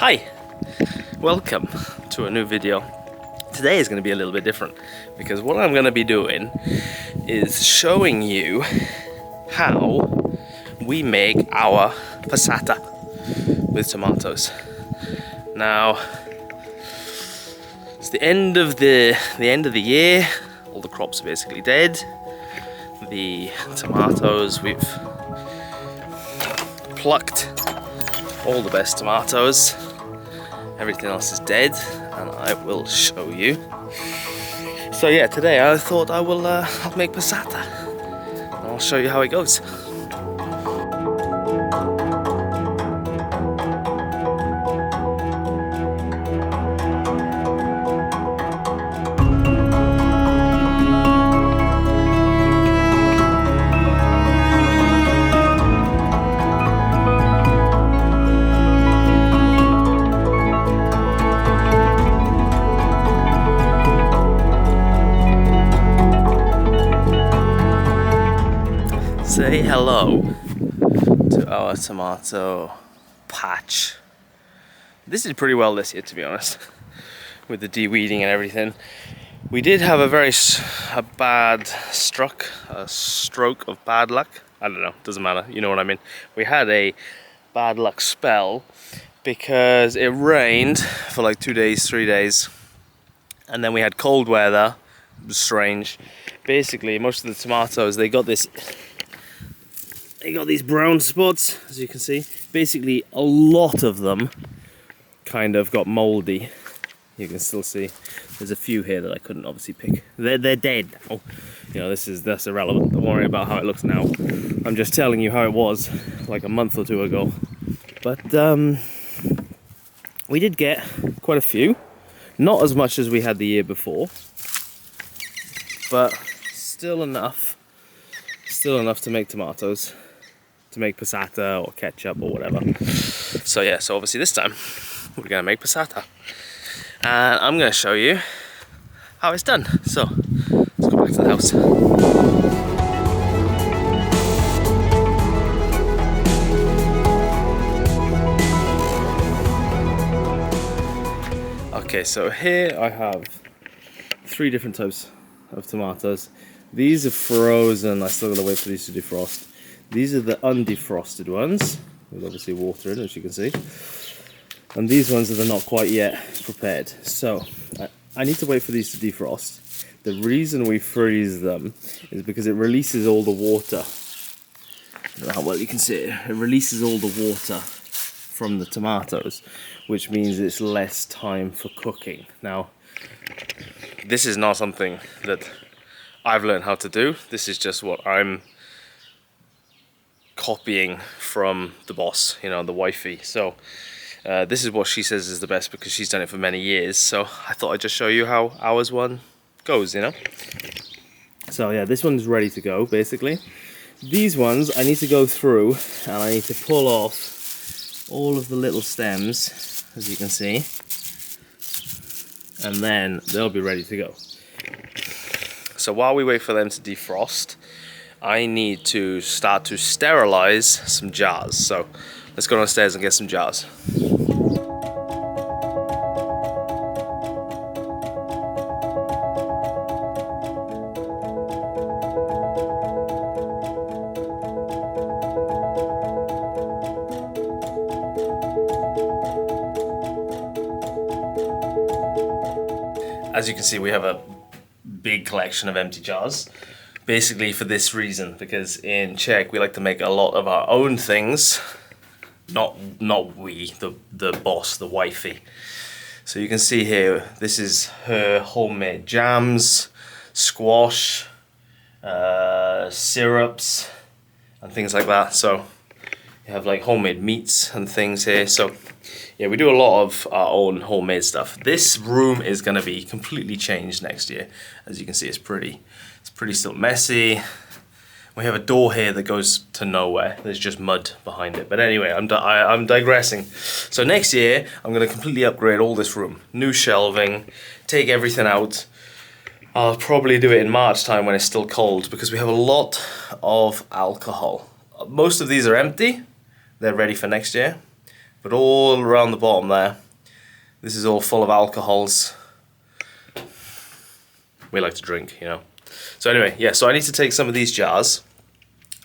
Hi, welcome to a new video. Today is going to be a little bit different because what I'm going to be doing is showing you how we make our passata with tomatoes. Now, it's the end of the year. All the crops are basically dead. The tomatoes, we've plucked all the best tomatoes. Everything else is dead, and I will show you. So yeah, today I thought I'll make passata, and I'll show you how it goes. Say hello to our tomato patch. This is pretty well this year, to be honest, with the de-weeding and everything. We did have a stroke of bad luck. I don't know, doesn't matter, you know what I mean. We had a bad luck spell because it rained for like 2 days, 3 days, and then we had cold weather. It was strange. Basically, most of the tomatoes, they got these brown spots, as you can see. Basically, a lot of them kind of got moldy. You can still see there's a few here that I couldn't obviously pick. They're dead now. You know, that's irrelevant. Don't worry about how it looks now. I'm just telling you how it was like a month or two ago. But we did get quite a few. Not as much as we had the year before, but still enough to make tomatoes, to make passata or ketchup or whatever. So yeah, so obviously this time we're gonna make passata, and I'm gonna show you how it's done. So let's go back to the house. Okay, so here I have 3 different types of tomatoes. These are frozen. I still gotta wait for these to defrost. These are the undefrosted ones, with obviously water in, as you can see. And these ones are the not quite yet prepared. So I need to wait for these to defrost. The reason we freeze them is because it releases all the water. I don't know how well you can see it. It releases all the water from the tomatoes, which means it's less time for cooking. Now, this is not something that I've learned how to do. This is just what I'm copying from the boss, you know, the wifey. So this is what she says is the best because she's done it for many years. So I thought I'd just show you how ours one goes, you know. So yeah, this one's ready to go, basically. These ones I need to go through and I need to pull off all of the little stems, as you can see, and then they'll be ready to go. So while we wait for them to defrost, I need to start to sterilize some jars. So let's go downstairs and get some jars. As you can see, we have a big collection of empty jars, basically for this reason, because in Czech we like to make a lot of our own things, not we, the boss, the wifey. So you can see here, this is her homemade jams, squash, syrups and things like that. So you have like homemade meats and things here. So yeah, we do a lot of our own homemade stuff. This room is going to be completely changed next year. As you can see, it's pretty still messy. We have a door here that goes to nowhere. There's just mud behind it. But anyway, I'm digressing. So next year, I'm going to completely upgrade all this room. New shelving, take everything out. I'll probably do it in March time when it's still cold because we have a lot of alcohol. Most of these are empty. They're ready for next year. But all around the bottom there, this is all full of alcohols. We like to drink, you know. So anyway, yeah, so I need to take some of these jars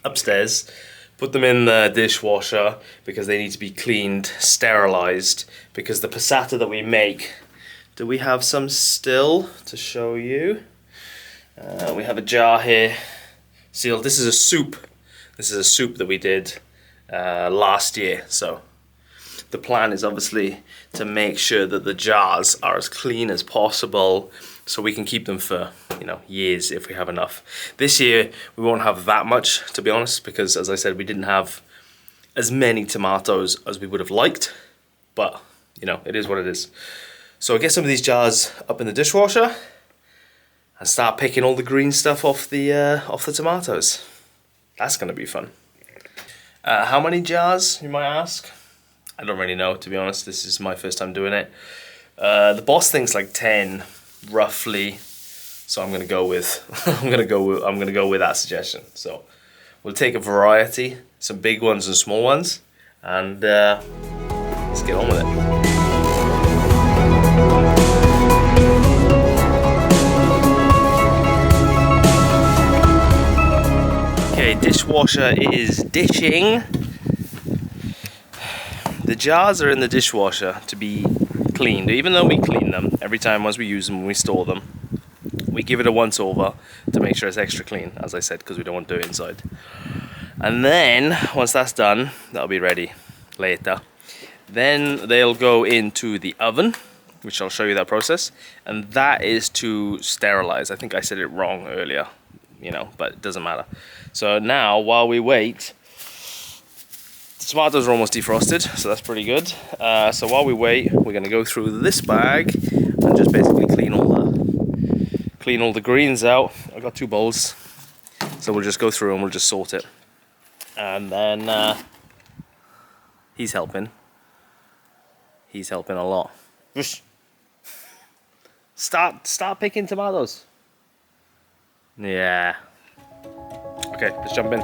upstairs, put them in the dishwasher because they need to be cleaned, sterilized, because the passata that we make, do we have some still to show you? We have a jar here sealed. This is a soup. This is a soup that we did last year. So the plan is obviously to make sure that the jars are as clean as possible so we can keep them for, you know, years if we have enough. This year we won't have that much, to be honest, because as I said, we didn't have as many tomatoes as we would have liked, but you know, it is what it is. So I'll get some of these jars up in the dishwasher and start picking all the green stuff off the tomatoes. That's gonna be fun. How many jars, you might ask? I don't really know, to be honest. This is my first time doing it. The boss thinks like 10, roughly. So I'm gonna go with I'm gonna go with that suggestion. So we'll take a variety, some big ones and small ones, and let's get on with it. Okay, dishwasher is dishing. The jars are in the dishwasher to be cleaned. Even though we clean them every time once we use them, when we store them, we give it a once over to make sure it's extra clean, as I said, because we don't want dirt inside. And then once that's done, that'll be ready later. Then they'll go into the oven, which I'll show you that process, and that is to sterilize. I think I said it wrong earlier, you know, but it doesn't matter. So now, while we wait, the tomatoes are almost defrosted, so that's pretty good. So while we wait, we're going to go through this bag and just basically clean all the greens out. I've got 2 bowls, so we'll just go through and we'll just sort it. And then he's helping. He's helping a lot. Start picking tomatoes. Yeah. Okay, let's jump in.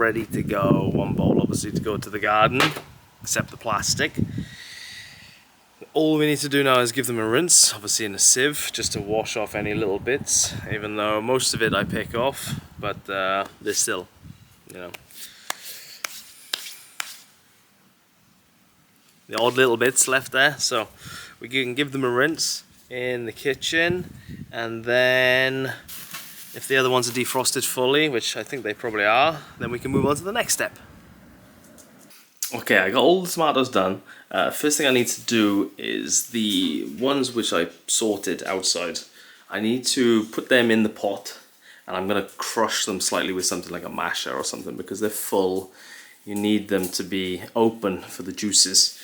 ready to go. One bowl obviously to go to the garden, except the plastic. All we need to do now is give them a rinse, obviously in a sieve, just to wash off any little bits, even though most of it I pick off, but there's still, you know, the odd little bits left there. So we can give them a rinse in the kitchen, and then if the other ones are defrosted fully, which I think they probably are, then we can move on to the next step. Okay, I got all the tomatoes done. First thing I need to do is the ones which I sorted outside. I need to put them in the pot, and I'm gonna crush them slightly with something like a masher or something, because they're full. You need them to be open for the juices.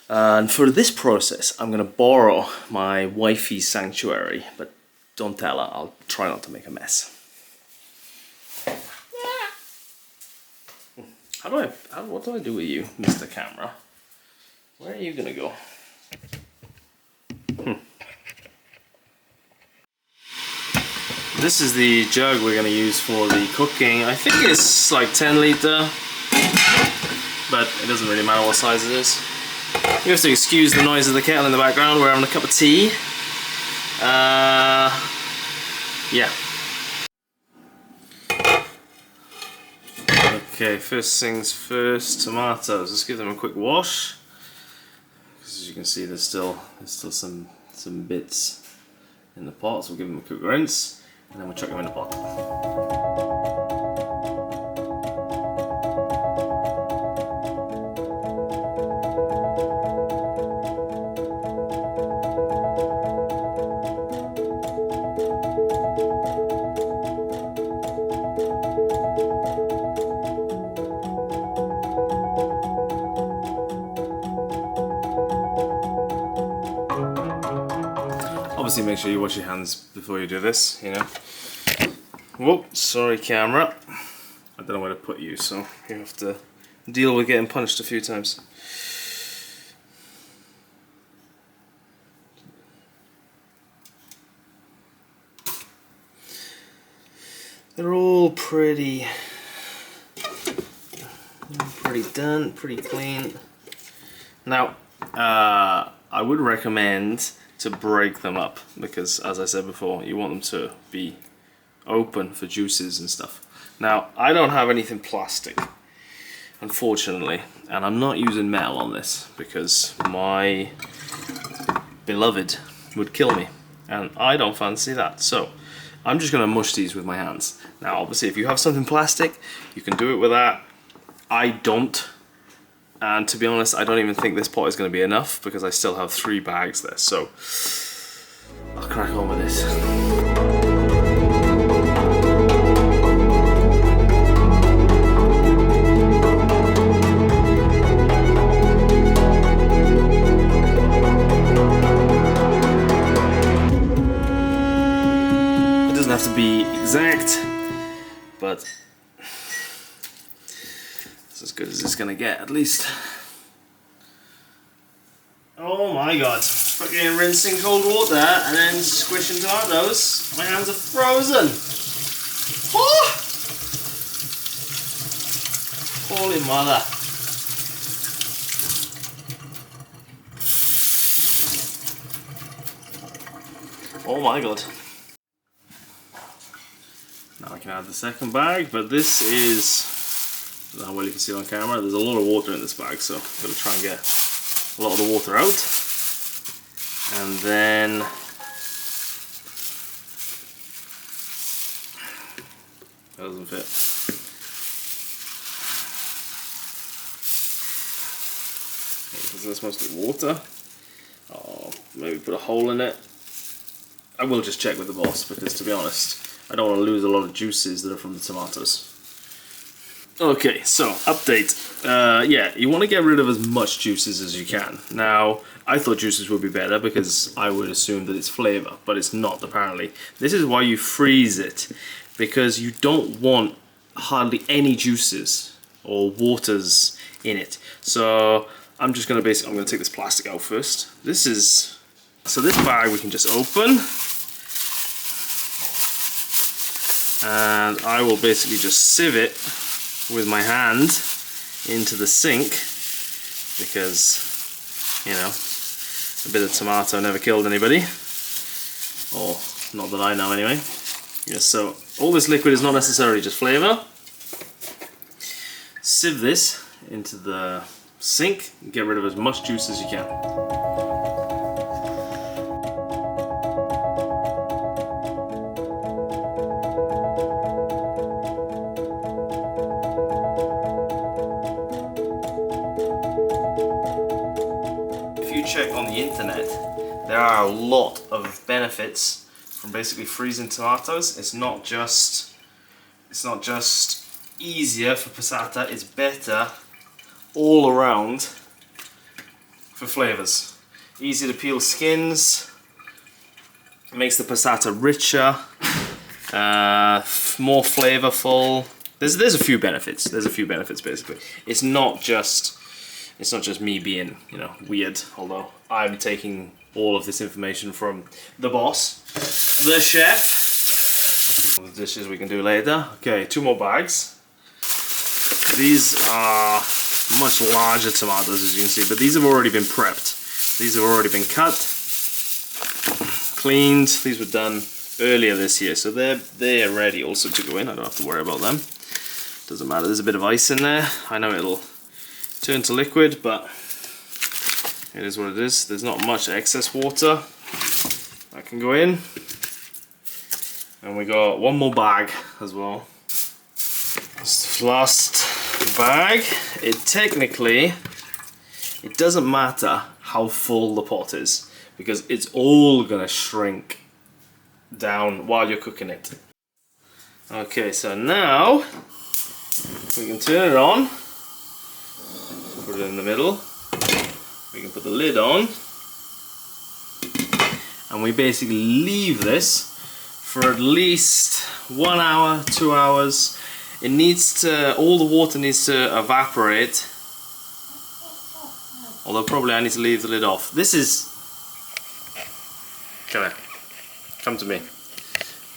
And for this process, I'm gonna borrow my wifey's sanctuary, but don't tell her, I'll try not to make a mess. What do I do with you, Mr. Camera? Where are you gonna go? This is the jug we're gonna use for the cooking. I think it's like 10 litre, but it doesn't really matter what size it is. You have to excuse the noise of the kettle in the background. We're having a cup of tea. Yeah. Okay, first things first, tomatoes. Let's give them a quick wash. Because as you can see, there's still some bits in the pot, so we'll give them a quick rinse, and then we'll chuck them in the pot. Obviously make sure you wash your hands before you do this, you know. Whoa, sorry camera. I don't know where to put you, so you have to deal with getting punched a few times. They're all pretty done, pretty clean. Now, I would recommend to break them up, because as I said before, you want them to be open for juices and stuff. Now, I don't have anything plastic, unfortunately, and I'm not using metal on this because my beloved would kill me, and I don't fancy that. So I'm just gonna mush these with my hands. Now, obviously, if you have something plastic, you can do it with that. I don't. And to be honest, I don't even think this pot is going to be enough, because I still have 3 bags there. So I'll crack on with this. It doesn't have to be exact, but it's as good as it's gonna get, at least. Oh my god. Fucking rinsing cold water and then squishing tomatoes. My hands are frozen. Oh! Holy mother. Oh my god. Now I can add the second bag, but this is, I don't know how well you can see it on camera, there's a lot of water in this bag, so I'm going to try and get a lot of the water out. And then that doesn't fit. Because that's mostly water. Oh, maybe put a hole in it. I will just check with the boss, because to be honest, I don't want to lose a lot of juices that are from the tomatoes. Okay, so update. Yeah, you want to get rid of as much juices as you can. Now, I thought juices would be better because I would assume that it's flavor, but it's not apparently. This is why you freeze it, because you don't want hardly any juices or waters in it. So I'm just going to I'm going to take this plastic out first. So this bag we can just open. And I will basically just sieve it with my hand into the sink because, you know, a bit of tomato never killed anybody. Or not that I know anyway. Yes, so all this liquid is not necessarily just flavour. Sieve this into the sink and get rid of as much juice as you can. If you check on the internet, there are a lot of benefits from basically freezing tomatoes. It's not just easier for passata, it's better all around for flavors. Easy to peel skins, makes the passata richer, more flavorful. There's a few benefits. There's a few benefits basically. It's not just me being, you know, weird, although I'm taking all of this information from the boss, the chef. All the dishes we can do later. Okay, 2 more bags. These are much larger tomatoes, as you can see, but these have already been prepped. These have already been cut, cleaned. These were done earlier this year, so they're ready also to go in. I don't have to worry about them. Doesn't matter. There's a bit of ice in there. I know it'll turn to liquid, but it is what it is. There's not much excess water that can go in. And we got 1 more bag as well. This last bag, it doesn't matter how full the pot is because it's all gonna shrink down while you're cooking it. Okay, so now we can turn it on. Put it in the middle. We can put the lid on, and we basically leave this for at least 1 hour, 2 hours. It needs to, all the water needs to evaporate. Although probably I need to leave the lid off. This is, come here, come to me,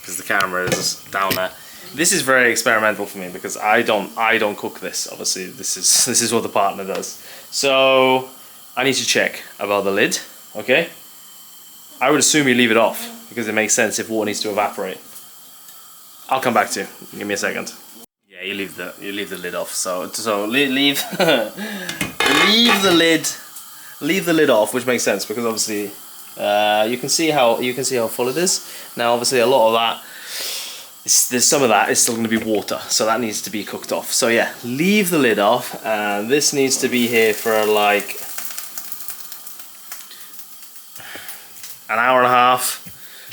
because the camera is down there. This is very experimental for me because I don't cook this. Obviously, this is what the partner does. So I need to check about the lid. Okay, I would assume you leave it off because it makes sense if water needs to evaporate. I'll come back to you. Give me a second. Yeah, you leave the lid off. So leave leave the lid off, which makes sense because obviously you can see how full it is. Now obviously a lot of that, there's some of that is still going to be water, so that needs to be cooked off. So yeah, leave the lid off, and this needs to be here for like 1.5 hours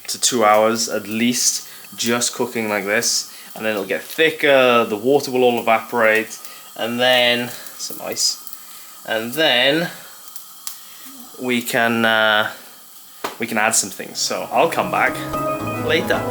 to 2 hours at least, just cooking like this, and then it'll get thicker, the water will all evaporate, and then some ice, and then we can add some things. So I'll come back later.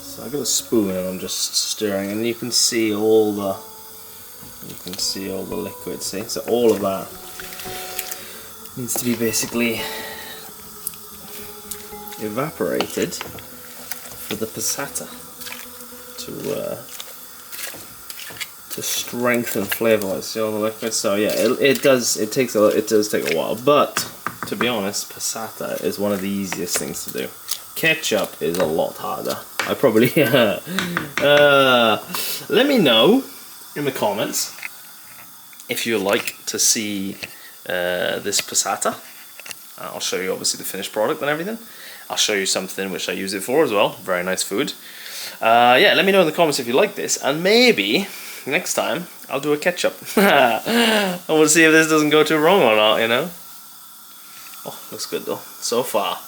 So I got a spoon and I'm just stirring, and you can see all the liquid. See, so all of that needs to be basically evaporated for the passata to strengthen flavor-wise. See all the liquid. So yeah, it does take a while, but to be honest, passata is one of the easiest things to do. Ketchup is a lot harder. I probably let me know in the comments if you like to see this passata. I'll show you obviously the finished product and everything. I'll show you something which I use it for as well. Very nice food. Yeah, let me know in the comments if you like this, and maybe next time I'll do a ketchup. And we'll see if this doesn't go too wrong or not, you know. Oh, looks good though. So far,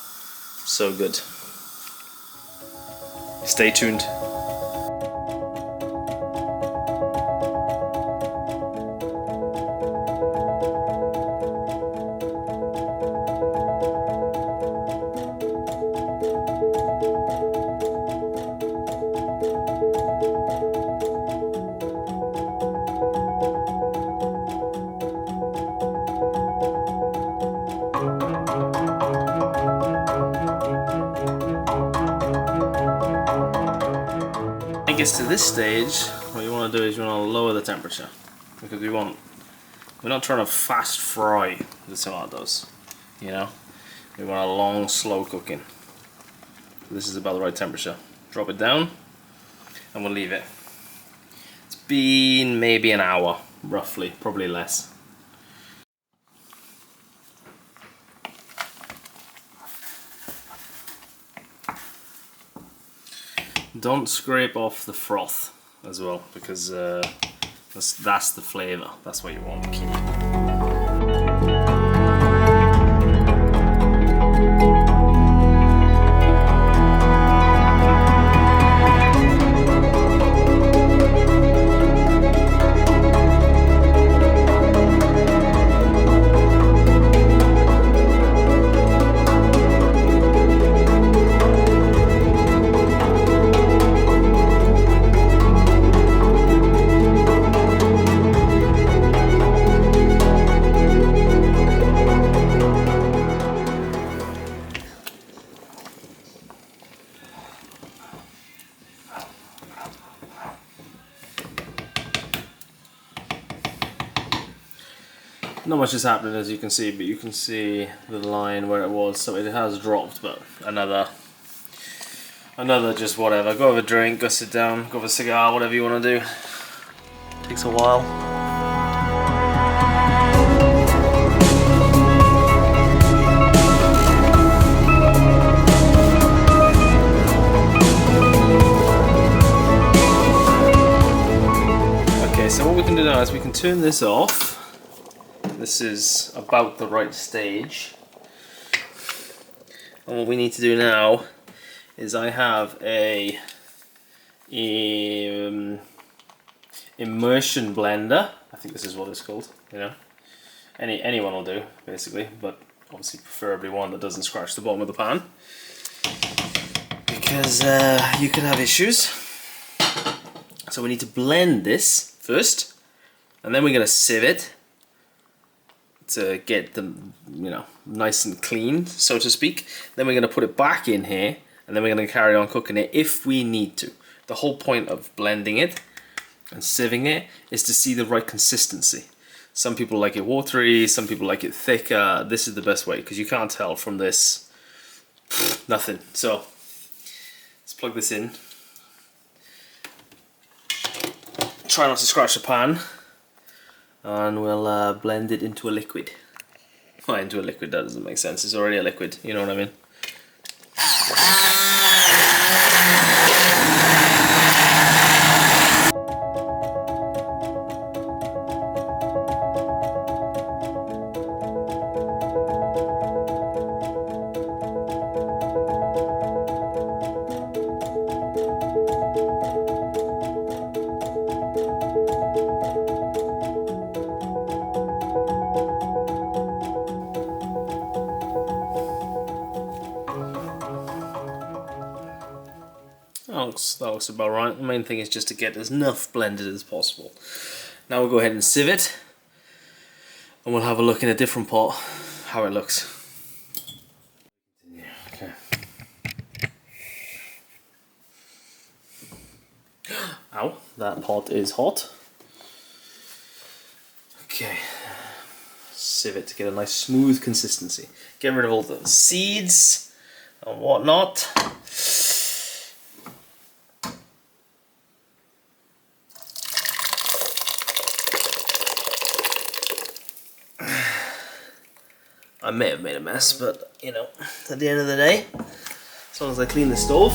so good. Stay tuned. gets to this stage, what you want to do is you want to lower the temperature, because we're not trying to fast fry the tomatoes, you know. We want a long, slow cooking. This is about the right temperature. Drop it down, and we'll leave it. It's been maybe an hour, roughly, probably less. Don't scrape off the froth as well, because that's the flavour. That's what you want to keep. Not much is happening, as you can see, but you can see the line where it was, so it has dropped. But another just whatever. Go have a drink, go sit down, go have a cigar, whatever you want to do. Takes a while. Okay, so what we can do now is we can turn this off. This is about the right stage. And what we need to do now is I have a immersion blender. I think this is what it's called, you know. Anyone will do, basically, but obviously preferably one that doesn't scratch the bottom of the pan, because you could have issues. So we need to blend this first, and then we're going to sieve it to get them, you know, nice and clean, so to speak. Then we're going to put it back in here, and then we're going to carry on cooking it if we need to. The whole point of blending it and sieving it is to see the right consistency. Some people like it watery, some people like it thicker. This is the best way, because you can't tell from this nothing. So let's plug this in. Try not to scratch the pan. And we'll blend it into a liquid. Well, into a liquid, that doesn't make sense. It's already a liquid, you know what I mean? That looks about right. The main thing is just to get as enough blended as possible. Now we'll go ahead and sieve it, and we'll have a look in a different pot how it looks. Okay. Ow, that pot is hot. Okay, sieve it to get a nice smooth consistency. Get rid of all the seeds and whatnot. I may have made a mess, but you know, at the end of the day, as long as I clean the stove.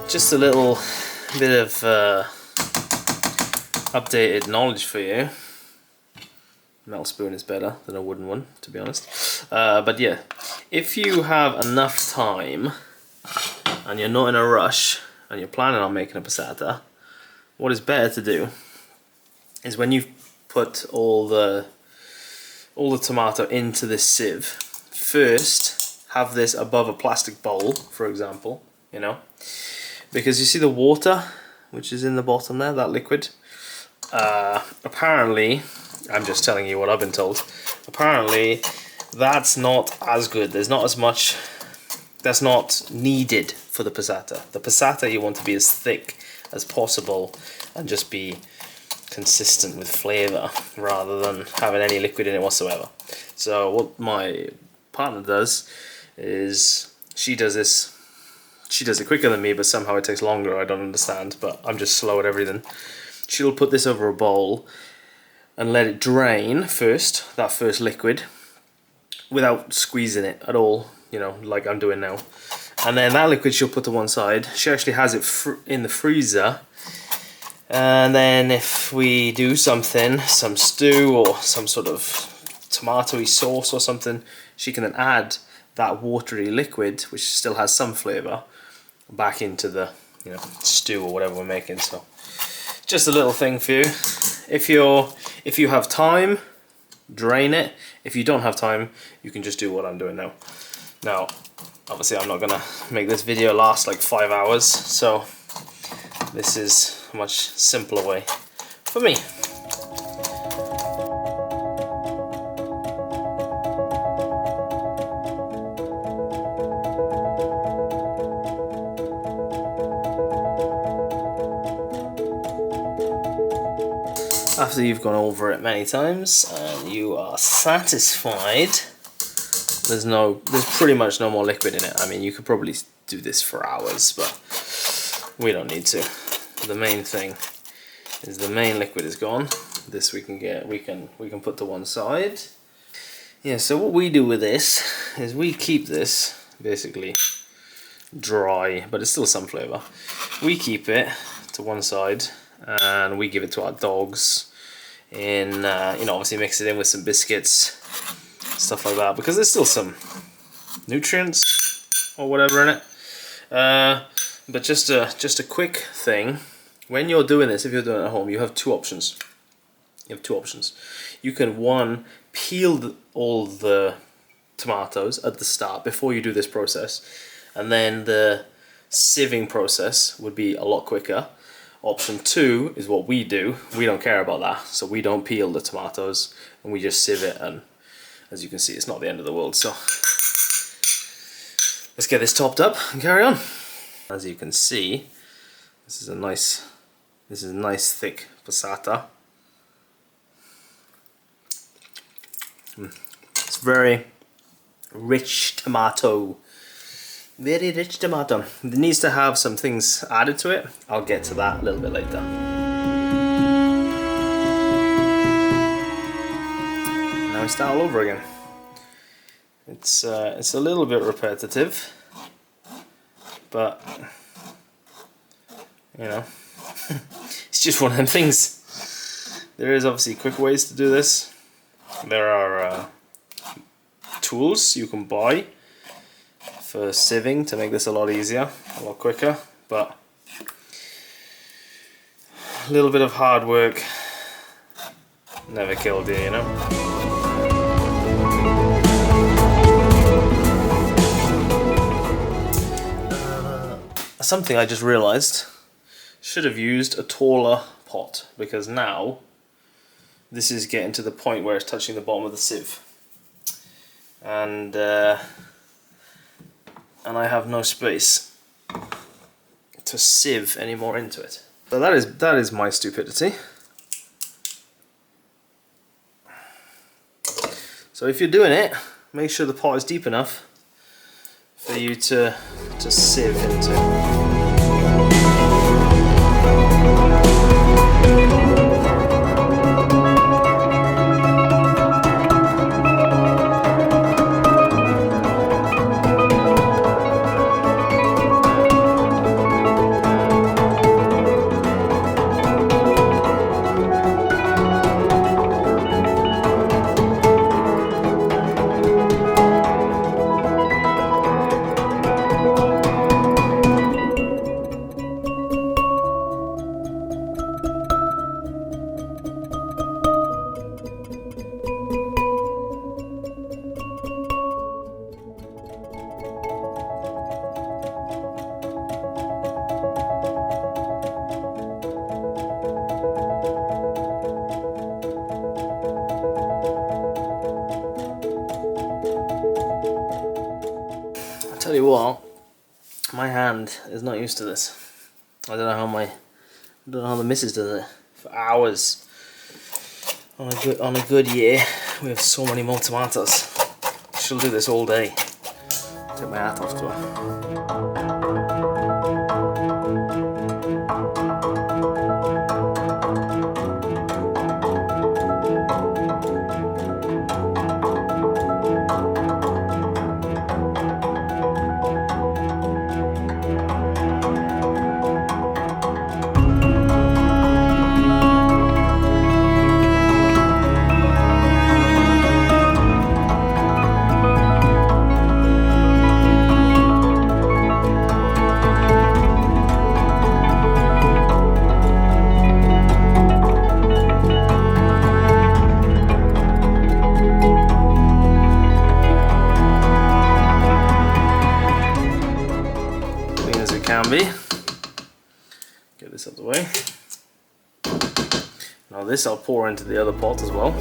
Just a little bit of updated knowledge for you. metal spoon is better than a wooden one, to be honest. But yeah, if you have enough time and you're not in a rush and you're planning on making a passata, what is better to do is when you've put all the tomato into this sieve, first have this above a plastic bowl, for example, you know, because you see the water which is in the bottom there, that liquid. Apparently, I'm just telling you what I've been told, apparently that's not as good. There's not as much, that's not needed for the passata. The passata you want to be as thick as possible and just be consistent with flavour rather than having any liquid in it whatsoever. So what my partner does is she does it quicker than me, but somehow it takes longer. I don't understand, but I'm just slow at everything. She'll put this over a bowl and let it drain first, that first liquid, without squeezing it at all, you know, like I'm doing now. And then that liquid she'll put to one side. She actually has it in the freezer. And then if we do something, some stew or some sort of tomatoey sauce or something, she can then add that watery liquid, which still has some flavour, back into the, you know, stew or whatever we're making. So just a little thing for you. If you have time, drain it. If you don't have time, you can just do what I'm doing now. Now, obviously I'm not gonna make this video last like 5 hours, so this is a much simpler way for me. After you've gone over it many times and you are satisfied, there's pretty much no more liquid in it. I mean, you could probably do this for hours, but we don't need to. The main thing is the main liquid is gone. This we can put to one side. Yeah, so what we do with this is we keep this basically dry, but it's still some flavour. We keep it to one side and we give it to our dogs in, you know, obviously mix it in with some biscuits, stuff like that, because there's still some nutrients or whatever in it. But just a quick thing, when you're doing this, if you're doing it at home, you have two options. You can, one, peel all the tomatoes at the start before you do this process, and then the sieving process would be a lot quicker. Option two is what we do. We don't care about that, so we don't peel the tomatoes and we just sieve it, and as you can see, it's not the end of the world. So let's get this topped up and carry on. As you can see, this is a nice thick passata. It's very rich tomato. Very rich tomato. It needs to have some things added to it. I'll get to that a little bit later. Now we start all over again. It's a little bit repetitive, but you know, it's just one of them things. There is obviously quick ways to do this. There are tools you can buy for sieving to make this a lot easier, a lot quicker, but a little bit of hard work never killed you, you know? Something I just realized, should have used a taller pot, because now this is getting to the point where it's touching the bottom of the sieve, and I have no space to sieve any more into it. So that is my stupidity. So if you're doing it, make sure the pot is deep enough for you to sieve into. tell you what, my hand is not used to this. I don't know how the missus does it for hours. On a good year, we have so many more tomatoes. She'll do this all day. Take my hat off to her. Can be. Get this out of the way. Now this I'll pour into the other pot as well.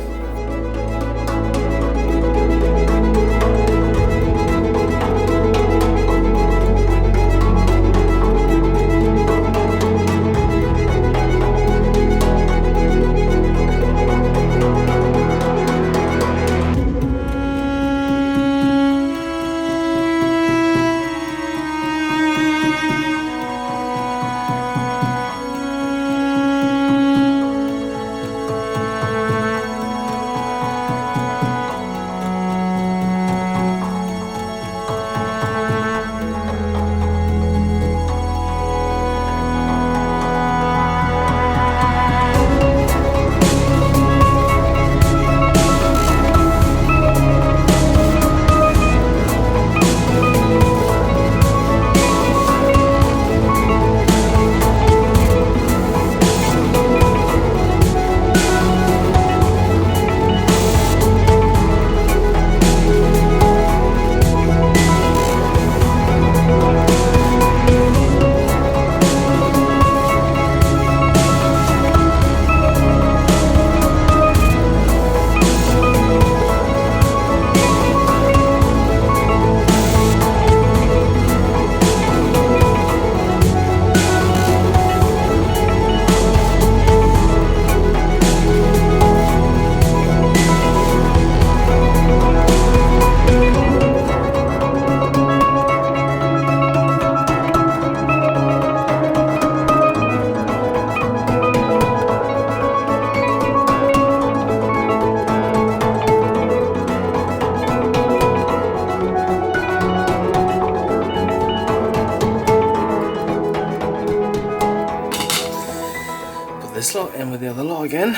This lot in with the other lot again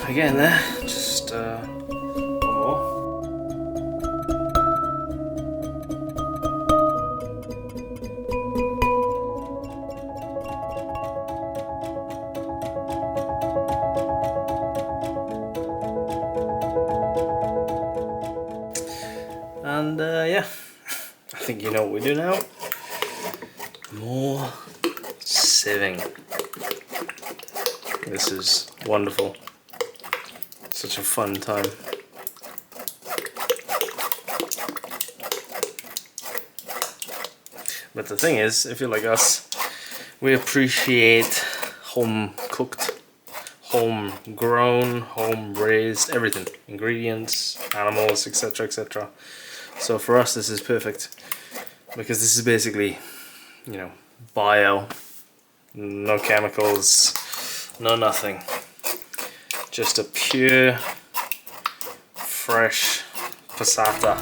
there, just one more. And yeah, I think you know what we do now. More sieving. This is wonderful. Such a fun time. But the thing is, if you're like us, we appreciate home cooked, home grown, home raised, everything. Ingredients, animals, etc, etc. So for us this is perfect. Because this is basically, you know, bio, no chemicals, no nothing, just a pure, fresh passata.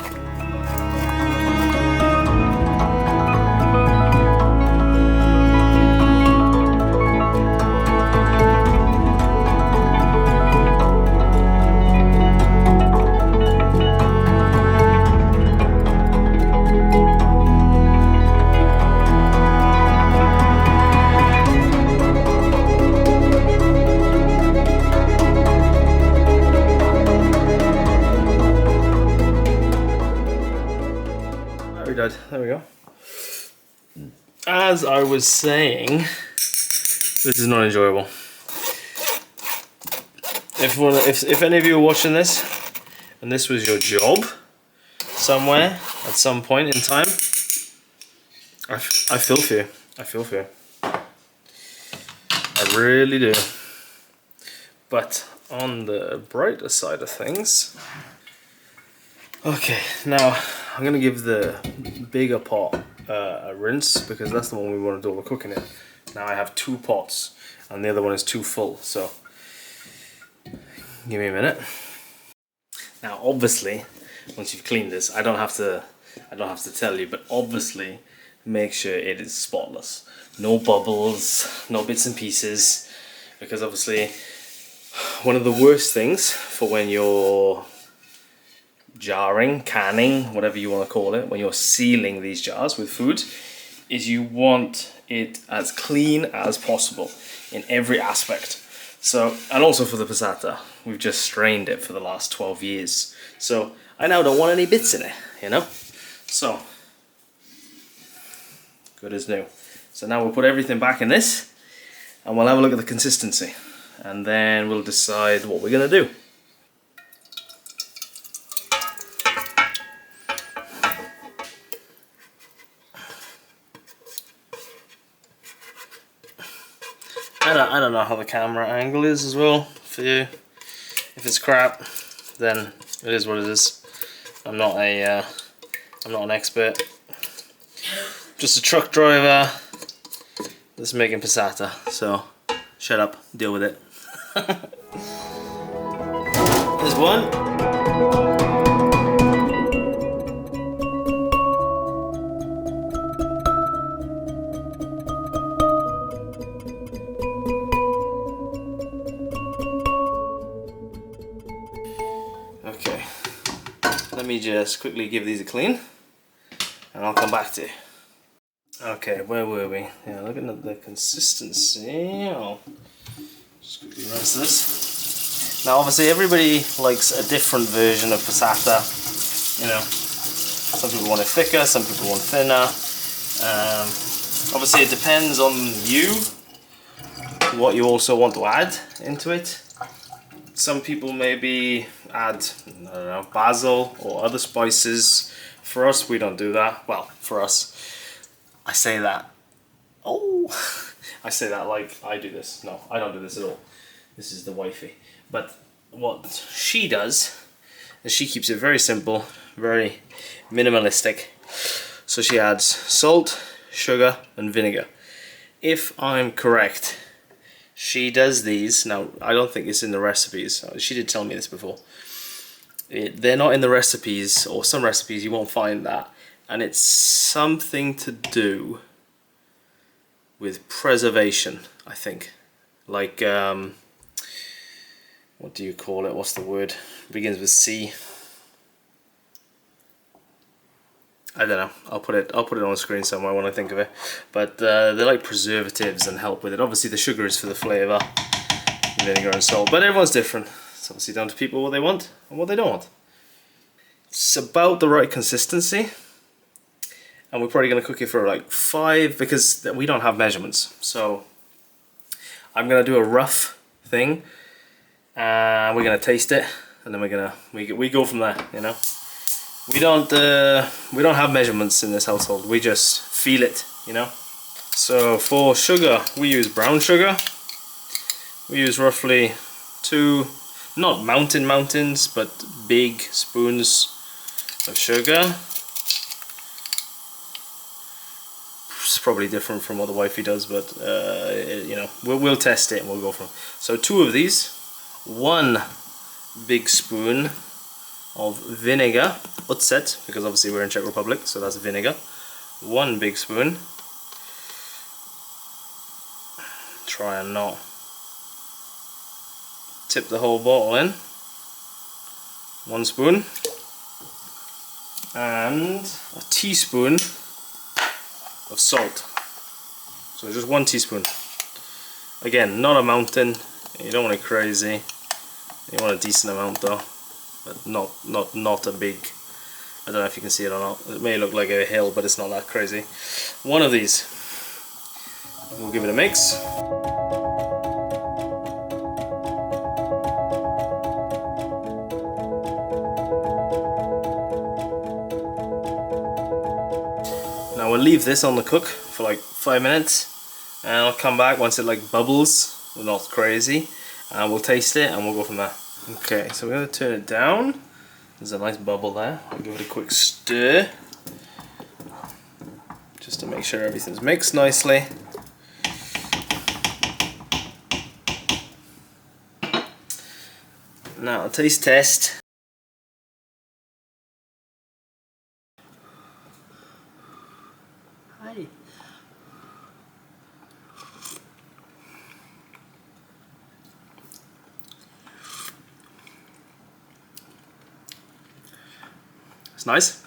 There we go. As I was saying, this is not enjoyable. If any of you are watching this, and this was your job somewhere at some point in time, I feel for you. I feel for you. I really do. But on the brighter side of things, okay, now I'm gonna give the bigger pot a rinse because that's the one we want to do all the cooking in. Now I have 2 pots and the other one is too full, so give me a minute. Now obviously, once you've cleaned this, I don't have to tell you, but obviously make sure it is spotless. No bubbles, no bits and pieces, because obviously one of the worst things for when you're jarring, canning, whatever you want to call it, when you're sealing these jars with food, is you want it as clean as possible in every aspect. So, and also for the passata, we've just strained it for the last 12 years. So I now don't want any bits in it, you know? So, good as new. So now we'll put everything back in this and we'll have a look at the consistency and then we'll decide what we're gonna do. I don't know how the camera angle is as well for you. If it's crap, then it is what it is. I'm not an expert. Just a truck driver that's making passata. So shut up, deal with it. There's one. Okay, let me just quickly give these a clean and I'll come back to you. Okay, where were we? Yeah, looking at the consistency, I'll just quickly rinse this. Now obviously everybody likes a different version of passata, you know. Some people want it thicker, some people want thinner. Obviously it depends on you, what you also want to add into it. Some people maybe add, I don't know, basil or other spices. For us, we don't do that. Well, for us, I say that. Oh, I say that like I do this. No, I don't do this at all. This is the wifey. But what she does is she keeps it very simple, very minimalistic. So she adds salt, sugar, and vinegar. If I'm correct, she does these, now I don't think it's in the recipes, she did tell me this before. They're not in the recipes, or some recipes you won't find that. And it's something to do with preservation, I think. Like, what do you call it? What's the word? It begins with C. I don't know. I'll put it on the screen somewhere when I think of it. But they're like preservatives and help with it. Obviously the sugar is for the flavour, vinegar and salt. But everyone's different. It's obviously down to people what they want and what they don't want. It's about the right consistency. And we're probably going to cook it for like 5 because we don't have measurements. So I'm going to do a rough thing. And we're going to taste it. And then we go from there, you know. We don't have measurements in this household. We just feel it, you know. So for sugar, we use brown sugar. We use roughly 2, not mountains, but big spoons of sugar. It's probably different from what the wifey does, but you know, we'll test it and we'll go from. So 2 of these, 1 big spoon of vinegar, ocet, because obviously we're in Czech Republic, so that's vinegar. 1 big spoon. Try and not tip the whole bottle in. 1 spoon. And a teaspoon of salt. So just 1 teaspoon. Again, not a mountain. You don't want it crazy. You want a decent amount though. But not a big, I don't know if you can see it or not. It may look like a hill, but it's not that crazy. 1 of these. We'll give it a mix. Now we'll leave this on the cook for like 5 minutes, and I'll come back once it like bubbles, but not crazy, and we'll taste it and we'll go from there. Okay, so we're going to turn it down. There's a nice bubble there. I'll give it a quick stir just to make sure everything's mixed nicely. Now a taste test. Hi. It's nice.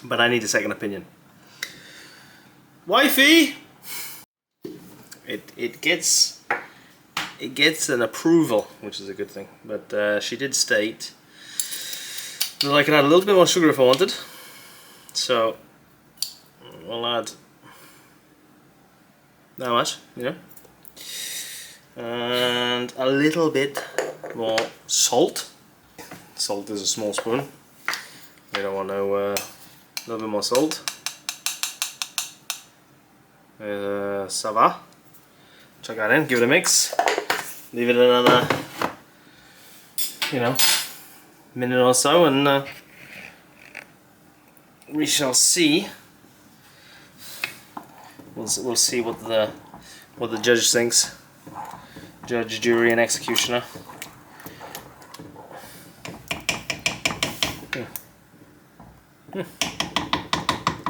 But I need a second opinion. Wifey! It gets an approval, which is a good thing. But she did state that I could add a little bit more sugar if I wanted. So we'll add that much, you know, and a little bit more salt. Salt is a small spoon. We don't want to a little bit more salt. Ça va. Chuck that in, give it a mix, leave it another, you know, minute or so, and we shall see. We'll see what the judge thinks. Judge, jury, and executioner.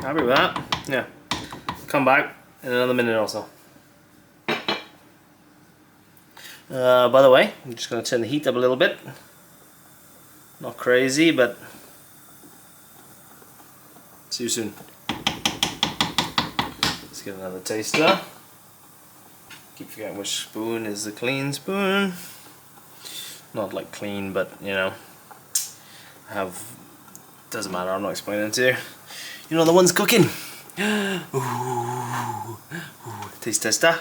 Happy with that? Yeah. Come back in another minute or so. By the way, I'm just going to turn the heat up a little bit. Not crazy, but see you soon. Let's get another taster. Keep forgetting which spoon is the clean spoon. Not like clean, but you know, doesn't matter, I'm not explaining it to you. You know, the one's cooking. Ooh. Taste tester.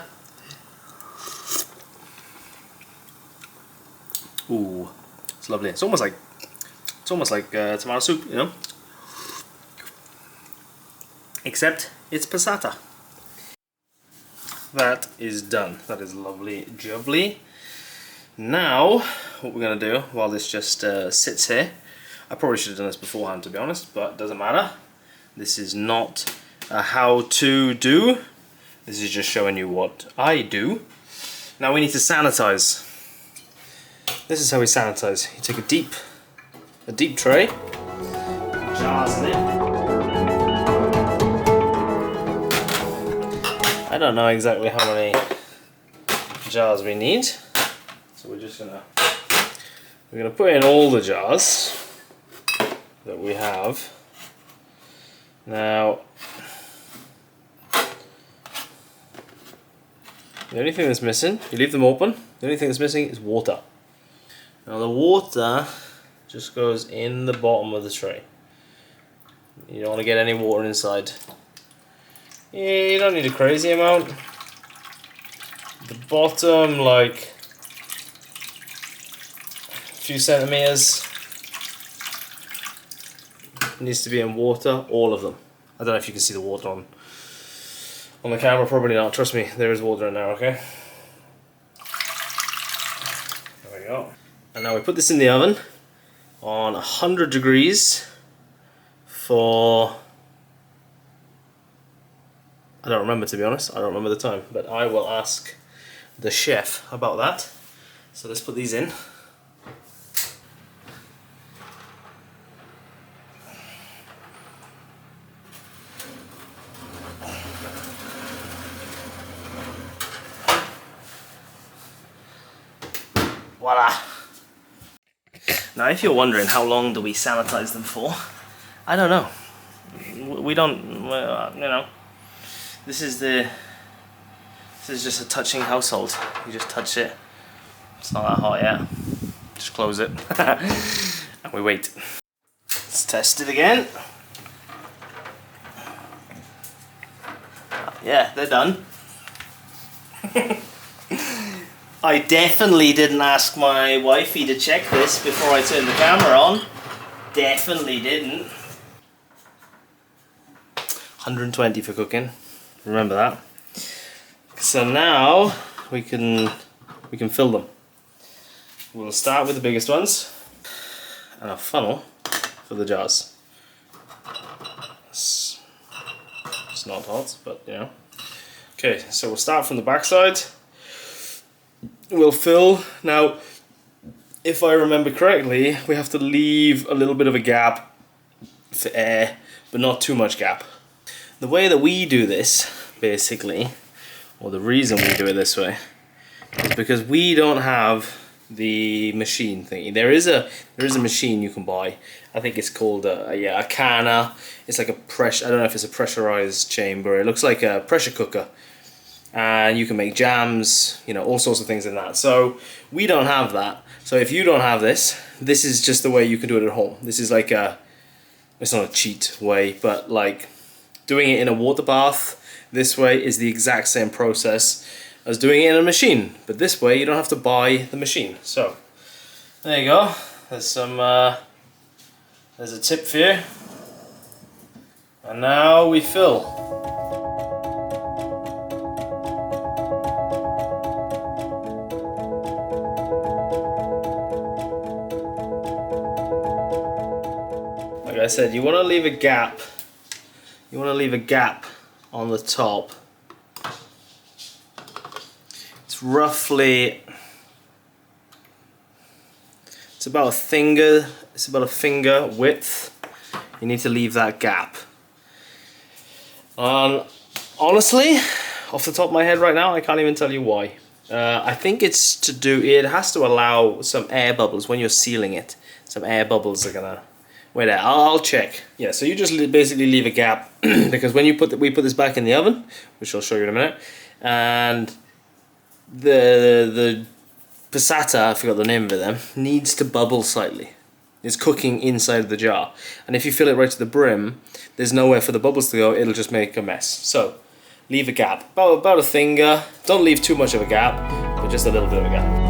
Ooh, it's lovely. It's almost like tomato soup, you know. Except it's passata. That is done. That is lovely jubbly. Now, what we're gonna do while this just sits here. I probably should have done this beforehand, to be honest, but it doesn't matter. This is not a how-to do. This is just showing you what I do. Now we need to sanitize. This is how we sanitize. You take a deep tray, jars in it. I don't know exactly how many jars we need, so we're gonna put in all the jars that we have. Now, the only thing that's missing, you leave them open, the only thing that's missing is water. Now the water just goes in the bottom of the tray. You don't want to get any water inside. Yeah, you don't need a crazy amount. The bottom, like a few centimeters, needs to be in water, all of them. I don't know if you can see the water on the camera, probably not. Trust me, there is water in there, okay? There we go. And now we put this in the oven on 100 degrees for, I don't remember, to be honest. I don't remember the time, but I will ask the chef about that. So let's put these in. Voila! Now if you're wondering how long do we sanitize them for, I don't know. We don't, you know, this is just a touching household. You just touch it. It's not that hot yet. Just close it. And we wait. Let's test it again. Yeah, they're done. I definitely didn't ask my wifey to check this before I turned the camera on. Definitely didn't. 120 for cooking. Remember that. So now we can fill them. We'll start with the biggest ones and a funnel for the jars. It's not hot, but you know. Okay, so we'll start from the back side. We'll fill. Now, if I remember correctly, we have to leave a little bit of a gap for air, but not too much gap. The way that we do this, basically, or the reason we do it this way, is because we don't have the machine thingy. There is a machine you can buy. I think it's called a canner. It's like a pressure. I don't know if it's a pressurized chamber. It looks like a pressure cooker, and you can make jams. You know, all sorts of things in that. So we don't have that. So if you don't have this, this is just the way you can do it at home. This is like it's not a cheat way, but like doing it in a water bath this way is the exact same process as doing it in a machine, but this way you don't have to buy the machine. So there you go. There's some there's a tip for you. And now we fill. Like I said, you want to leave a gap. You want to leave a gap on the top. It's roughly, it's about a finger width. You need to leave that gap. Honestly, off the top of my head right now, I can't even tell you why. I think it's to do, it has to allow some air bubbles when you're sealing it. Some air bubbles are gonna, wait there, I'll check. Yeah, so you just basically leave a gap because when you we put this back in the oven, which I'll show you in a minute, and the Passata, I forgot the name of it then, needs to bubble slightly. It's cooking inside of the jar. And if you fill it right to the brim, there's nowhere for the bubbles to go, it'll just make a mess. So, leave a gap, about a finger. Don't leave too much of a gap, but just a little bit of a gap.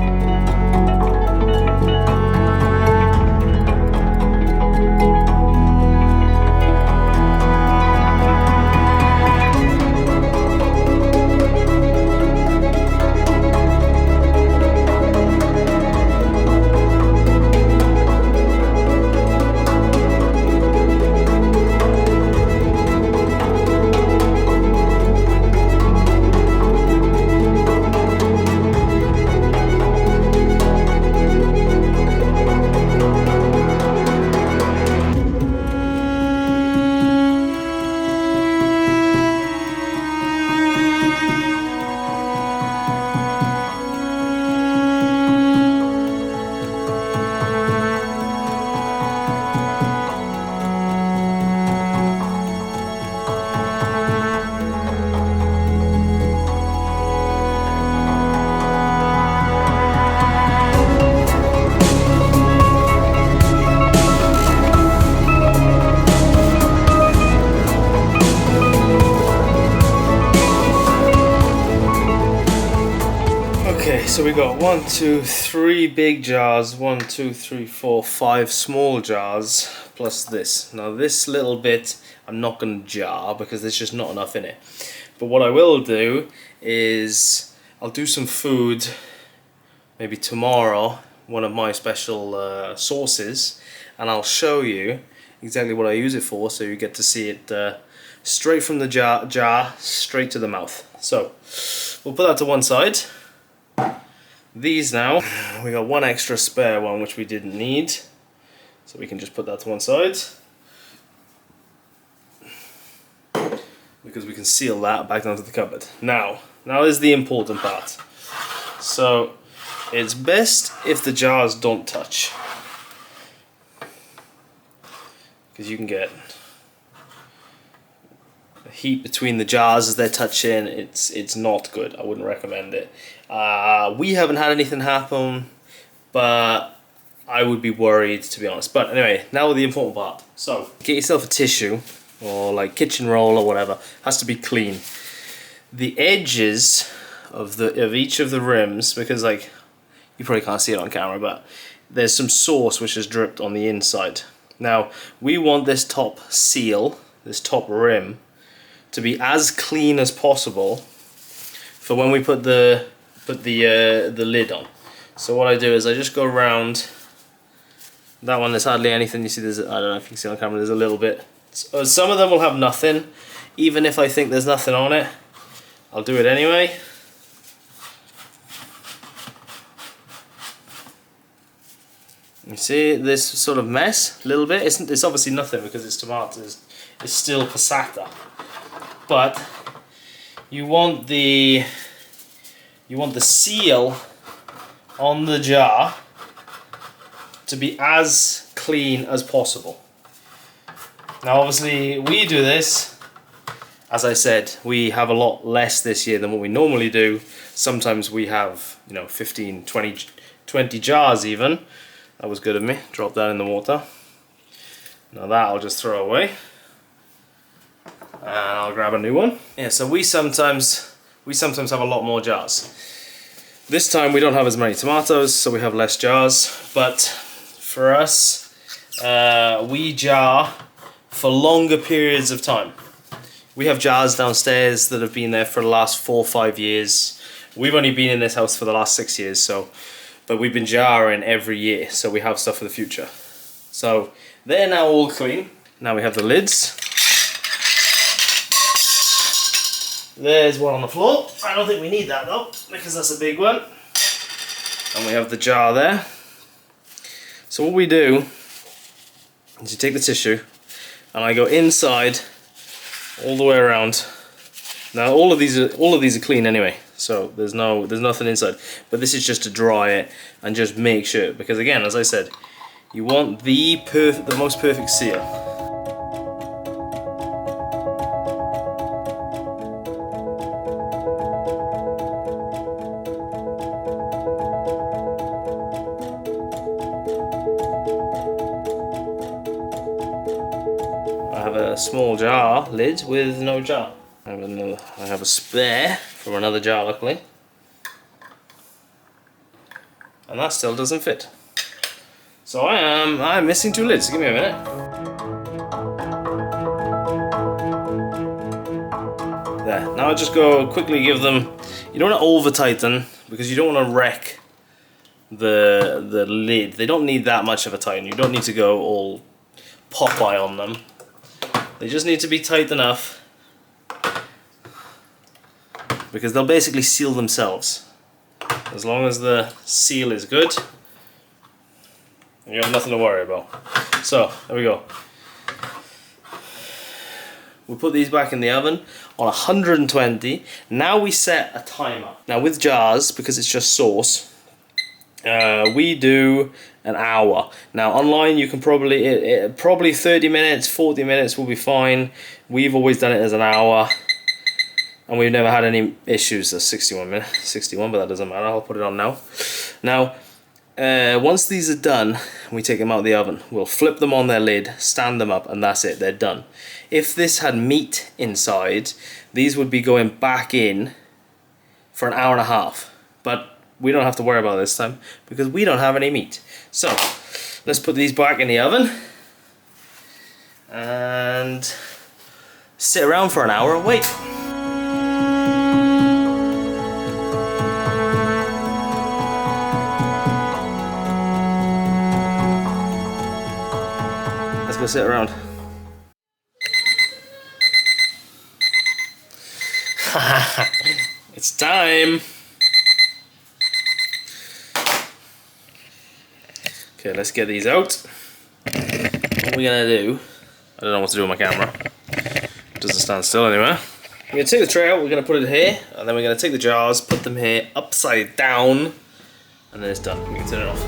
Okay, so we got 1, 2, 3 big jars, 1, 2, 3, 4, 5 small jars, plus this. Now this little bit I'm not going to jar because there's just not enough in it. But what I will do is I'll do some food maybe tomorrow, one of my special sauces, and I'll show you exactly what I use it for, so you get to see it straight from the jar straight to the mouth. So we'll put that to one side. These now, we got one extra spare one which we didn't need, so we can just put that to one side because we can seal that back down to the cupboard. Now is the important part. So it's best if the jars don't touch, because you can get heat between the jars as they're touching. It's not good. I wouldn't recommend it. We haven't had anything happen, but I would be worried, to be honest. But anyway, now the important part. So get yourself a tissue or like kitchen roll or whatever. Has to be clean. The edges of each of the rims, because like you probably can't see it on camera, but there's some sauce which has dripped on the inside. Now we want this top seal, this top rim, to be as clean as possible for when we put the lid on. So what I do is I just go around that one. There's hardly anything. You see, there's, I don't know if you can see on camera, there's a little bit. Some of them will have nothing. Even if I think there's nothing on it, I'll do it anyway. You see this sort of mess, a little bit. It's obviously nothing because it's tomatoes. It's still passata, but you want the seal on the jar to be as clean as possible. Now obviously we do this, as I said, we have a lot less this year than what we normally do. Sometimes we have, you know, 15, 20 jars even. That was good of me, drop that in the water. Now that I'll just throw away. And I'll grab a new one. Yeah, so we sometimes have a lot more jars. This time we don't have as many tomatoes, so we have less jars, but for us, we jar for longer periods of time. We have jars downstairs that have been there for the last 4 or 5 years. We've only been in this house for the last 6 years, but we've been jarring every year, so we have stuff for the future. So they're now all clean. Now we have the lids. There's one on the floor. I don't think we need that though, because that's a big one. And we have the jar there. So what we do is you take the tissue and I go inside all the way around. Now all of these are clean anyway, so there's nothing inside. But this is just to dry it and just make sure, because again, as I said, you want the most perfect seal. I have a small jar lid with no jar. I have a spare from another jar, luckily, and that still doesn't fit. So I'm missing 2 lids. Give me a minute. There. Now I just go quickly give them. You don't want to over tighten because you don't want to wreck the lid. They don't need that much of a tighten. You don't need to go all Popeye on them. They just need to be tight enough because they'll basically seal themselves. As long as the seal is good, you have nothing to worry about. So, there we go. We put these back in the oven on 120. Now we set a timer. Now with jars, because it's just sauce, we do an hour. Now online you can probably 30 minutes, 40 minutes will be fine. We've always done it as an hour and we've never had any issues. That's 61 minutes, 61, but that doesn't matter. I'll put it on now. Now once these are done, we take them out of the oven. We'll flip them on their lid, stand them up, and that's it, they're done. If this had meat inside, these would be going back in for an hour and a half, but we don't have to worry about this time because we don't have any meat. So let's put these back in the oven and sit around for an hour and wait. Let's go sit around. It's time. Okay, let's get these out. What we're gonna do, I don't know what to do with my camera. It doesn't stand still anywhere. We're gonna take the tray out, we're gonna put it here, and then we're gonna take the jars, put them here upside down, and then it's done. We can turn it off.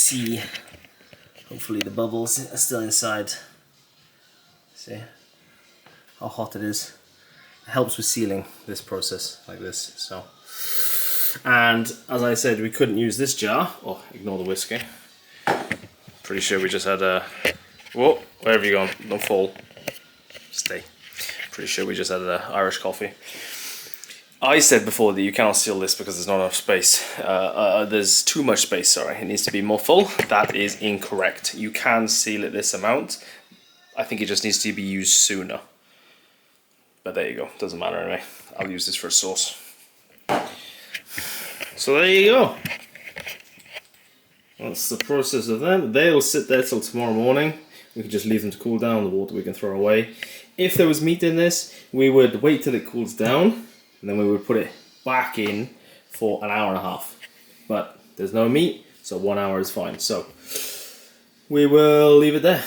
see, hopefully the bubbles are still inside. See how hot it is. It helps with sealing this process like this. So, and as I said, we couldn't use this jar. Oh, ignore the whiskey. Pretty sure we just had a, whoa, where have you gone? Don't fall. Stay. Pretty sure we just had an Irish coffee. I said before that you cannot seal this because there's not enough space. There's too much space, sorry. It needs to be more full. That is incorrect. You can seal it this amount. I think it just needs to be used sooner. But there you go. Doesn't matter anyway. I'll use this for a sauce. So there you go. That's the process of them. They'll sit there till tomorrow morning. We can just leave them to cool down. The water we can throw away. If there was meat in this, we would wait till it cools down, and then we would put it back in for an hour and a half. But there's no meat, so 1 hour is fine. So we will leave it there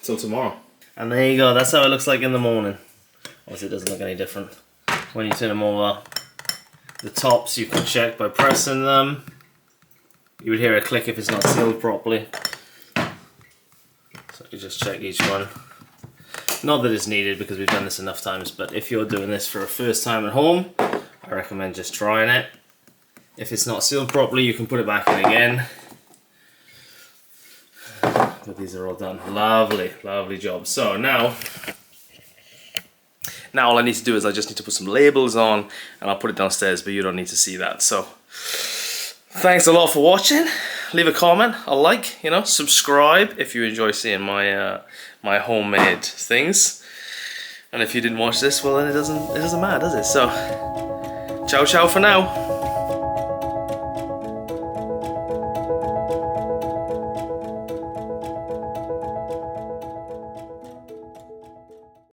till tomorrow. And there you go. That's how it looks like in the morning. Obviously, it doesn't look any different when you turn them over. The tops you can check by pressing them. You would hear a click if it's not sealed properly. So you just check each one. Not that it's needed because we've done this enough times, but if you're doing this for a first time at home, I recommend just trying it. If it's not sealed properly, you can put it back in again. But these are all done. Lovely, lovely job. So now all I need to do is I just need to put some labels on and I'll put it downstairs, but you don't need to see that. So thanks a lot for watching. Leave a comment, a like, subscribe if you enjoy seeing my my homemade things. And if you didn't watch this, well then it doesn't matter, does it? So ciao ciao for now.